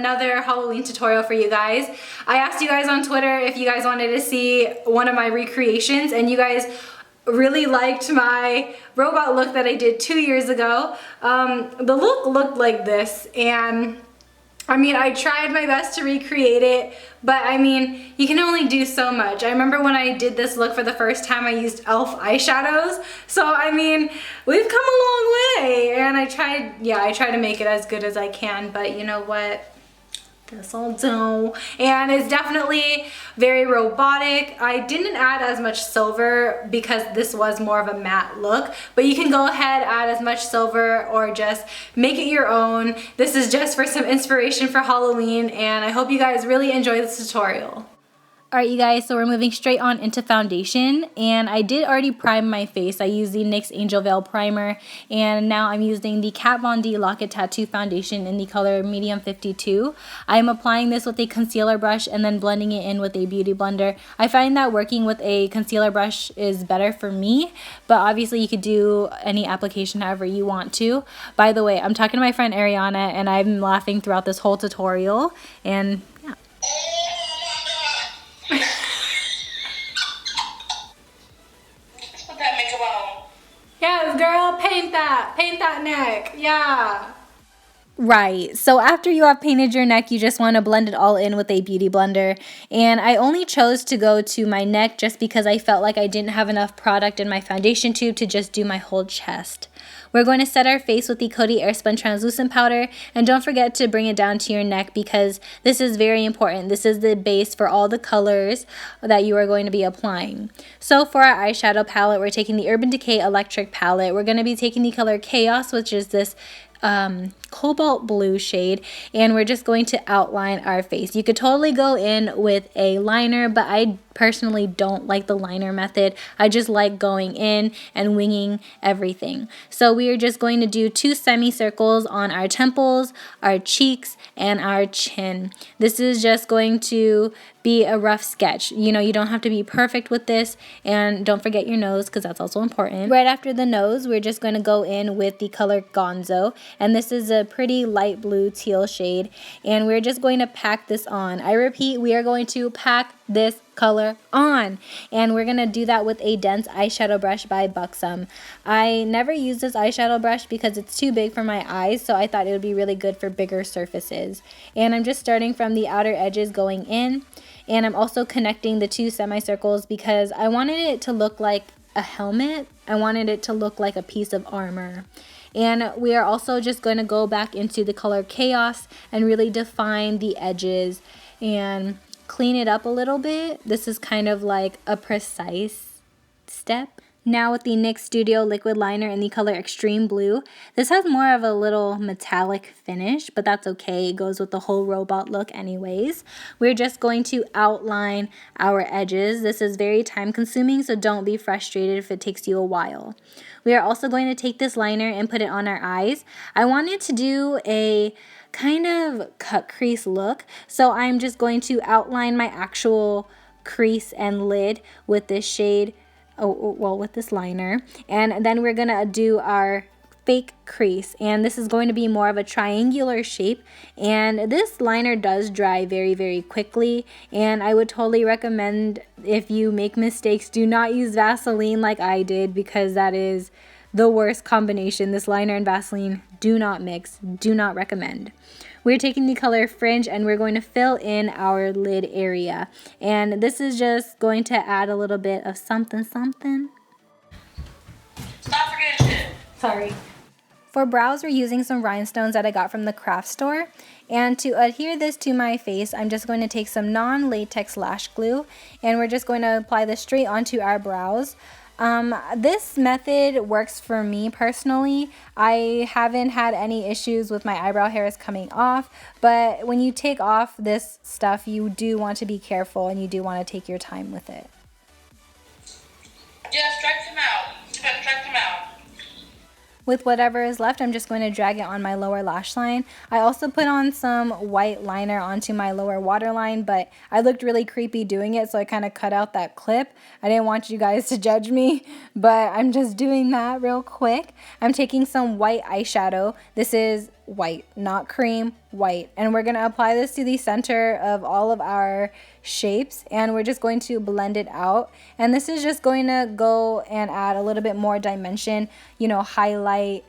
another Halloween tutorial for you guys. I asked you guys on Twitter if you guys wanted to see one of my recreations, and you guys really liked my robot look that I did 2 years ago. The look looked like this, and I mean, I tried my best to recreate it, but I mean, you can only do so much. I remember when I did this look for the first time, I used e.l.f. eyeshadows. So I mean, we've come a long way, and I try to make it as good as I can, but you know what? This'll do. And it's definitely very robotic. I didn't add as much silver because this was more of a matte look, but you can go ahead, add as much silver, or just make it your own. This is just for some inspiration for Halloween, and I hope you guys really enjoy this tutorial. Alright you guys, so we're moving straight on into foundation, and I did already prime my face. I used the NYX Angel Veil Primer, and now I'm using the Kat Von D Lock It Tattoo Foundation in the color Medium 52. I'm applying this with a concealer brush and then blending it in with a beauty blender. I find that working with a concealer brush is better for me, but obviously you could do any application however you want to. By the way, I'm talking to my friend Ariana, and I'm laughing throughout this whole tutorial, and yeah. Yes, girl, paint that neck, yeah. Right, so after you have painted your neck, you just want to blend it all in with a beauty blender. And I only chose to go to my neck just because I felt like I didn't have enough product in my foundation tube to just do my whole chest. We're going to set our face with the Coty Airspun Translucent Powder, and don't forget to bring it down to your neck because this is very important. This is the base for all the colors that you are going to be applying. So for our eyeshadow palette, we're taking the Urban Decay Electric palette. We're going to be taking the color Chaos, which is this cobalt blue shade, and we're just going to outline our face. You could totally go in with a liner, but I personally don't like the liner method. I just like going in and winging everything. So we are just going to do 2 semicircles on our temples, our cheeks, and our chin. This is just going to be a rough sketch. You know, you don't have to be perfect with this, and don't forget your nose because that's also important. Right after the nose, we're just going to go in with the color Gonzo, and this is a pretty light blue teal shade, and we're just going to pack this on. I repeat, we are going to pack this color on, and we're gonna do that with a dense eyeshadow brush by Buxom. I never use this eyeshadow brush because it's too big for my eyes, so I thought it would be really good for bigger surfaces. And I'm just starting from the outer edges going in, and I'm also connecting the 2 semicircles because I wanted it to look like a helmet. I wanted it to look like a piece of armor. And we are also just going to go back into the color Chaos and really define the edges and clean it up a little bit. This is kind of like a precise step. Now with the NYX Studio Liquid Liner in the color Extreme Blue, this has more of a little metallic finish, but that's okay. It goes with the whole robot look anyways. We're just going to outline our edges. This is very time consuming, so don't be frustrated if it takes you a while. We are also going to take this liner and put it on our eyes. I wanted to do a kind of cut crease look, so I'm just going to outline my actual crease and lid with this shade, with this liner, and then we're gonna do our fake crease, and this is going to be more of a triangular shape, and this liner does dry very, very quickly, and I would totally recommend, if you make mistakes, do not use Vaseline like I did, because that is the worst combination. This liner and Vaseline do not mix, do not recommend. We're taking the color Fringe and we're going to fill in our lid area, and this is just going to add a little bit of something. Stop forgetting shit. Sorry. For brows, we're using some rhinestones that I got from the craft store, and to adhere this to my face, I'm just going to take some non-latex lash glue, and we're just going to apply this straight onto our brows. This method works for me personally. I haven't had any issues with my eyebrow hairs coming off, but when you take off this stuff, you do want to be careful and you do want to take your time with it. Yeah, stretch them out. Stretch them out. With whatever is left, I'm just going to drag it on my lower lash line. I also put on some white liner onto my lower waterline, but I looked really creepy doing it, so I kind of cut out that clip. I didn't want you guys to judge me, but I'm just doing that real quick. I'm taking some white eyeshadow. This is white, not cream, white. And we're gonna apply this to the center of all of our shapes, and we're just going to blend it out. And this is just going to go and add a little bit more dimension, you know, highlight,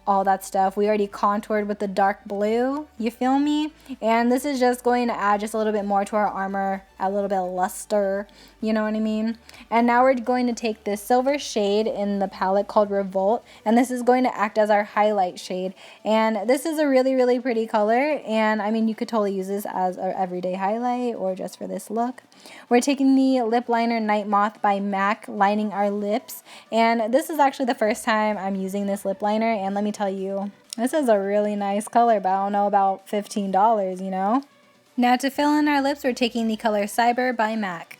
all that stuff. We already contoured with the dark blue, you feel me? And this is just going to add just a little bit more to our armor, a little bit of luster, you know what I mean? And now we're going to take this silver shade in the palette called Revolt, and this is going to act as our highlight shade. And this is a really, really pretty color, and I mean, you could totally use this as our everyday highlight or just for this look. We're taking the lip liner Night Moth by MAC, lining our lips, and this is actually the first time I'm using this lip liner, and let me tell you, this is a really nice color, but I don't know, about $15, you know? Now to fill in our lips, we're taking the color Cyber by MAC.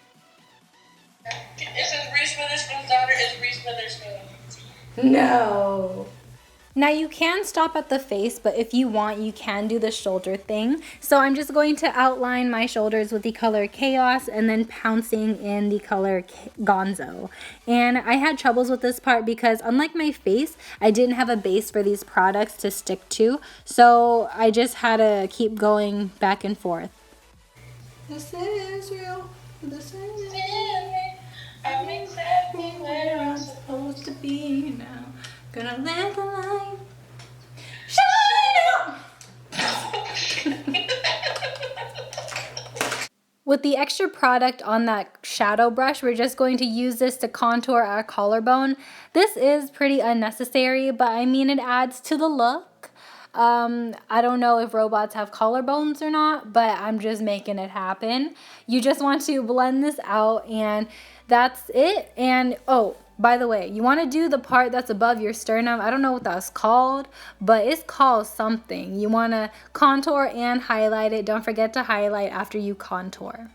This is Reese Witherspoon's daughter. Is Reese Witherspoon. No. Now you can stop at the face, but if you want, you can do the shoulder thing. So I'm just going to outline my shoulders with the color Chaos and then pouncing in the color Gonzo. And I had troubles with this part because unlike my face, I didn't have a base for these products to stick to. So I just had to keep going back and forth. This is real. This is real. I'm exactly where I'm Supposed to be now. Gonna let the light shine out. With the extra product on that shadow brush, we're just going to use this to contour our collarbone. This is pretty unnecessary, but I mean, it adds to the look. I don't know if robots have collarbones or not, but I'm just making it happen. You just want to blend this out, and that's it. And oh, by the way, you want to do the part that's above your sternum. I don't know what that's called, but it's called something. You want to contour and highlight it. Don't forget to highlight after you contour.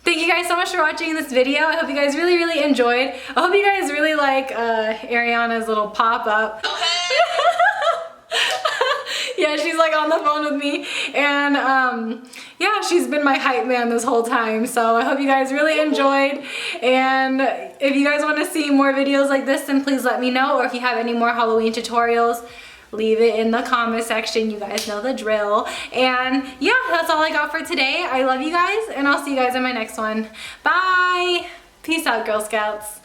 Thank you guys so much for watching this video. I hope you guys really, really enjoyed. I hope you guys really like Ariana's little pop-up. Yeah, she's like on the phone with me, and yeah, she's been my hype man this whole time. So I hope you guys really enjoyed, and if you guys want to see more videos like this, then please let me know. Or if you have any more Halloween tutorials, leave it in the comment section. You guys know the drill. And yeah, that's all I got for today. I love you guys, and I'll see you guys in my next one. Bye. Peace out, Girl Scouts.